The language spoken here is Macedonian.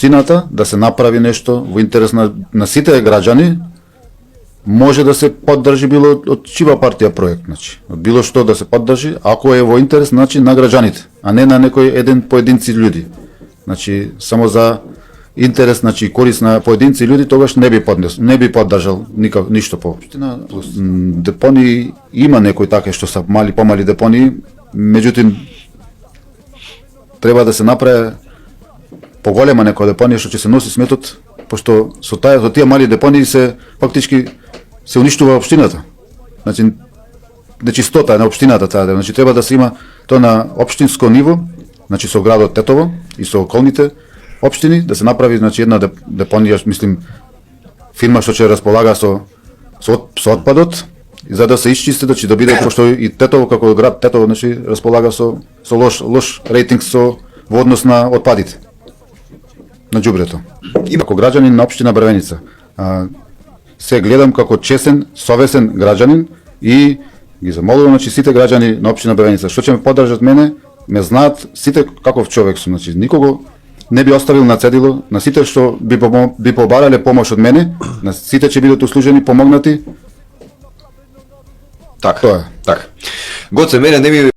општината да се направи нешто во интерес на сите граѓани, може да се поддржи било од чива партија проект, значи, од било што да се поддржи, ако е во интерес, значи, на граѓаните, а не на некој еден поединци луѓе. Значи, само за интерес, значи, корис на поединци луѓе, тогаш не би поддржал ништо по општина. Депонии има некои таке што се помали депонии, меѓутоа треба да се направи поголема некоја депонија што ќе се носи сметот, пошто со тие мали депонии се фактички се уништува општината. Значи нечистота на општината таа, значи треба да се има тоа на општинско ниво, значи со градот Тетово и со околните општини да се направи, значи, една депонија, мислим, фирма што ќе располага со отпадот, за да се исчисти, значи да биде, пошто и Тетово како град Тетово, значи располага со лош рейтинг во однос на отпадите, на џубрето. И како граѓанин на општина Брвеница, се гледам како чесен, совесен граѓанин и ги замолувам, значи, сите граѓани на општина Брвеница што ќе ме поддржат мене, ме знаат сите каков човек сум, значи никого не би оставил на цедило, на сите што би побарале помош од мене, на сите ќе бидат услужени, помогнати. Така. Тоа е. Така. Гоце, мене не ми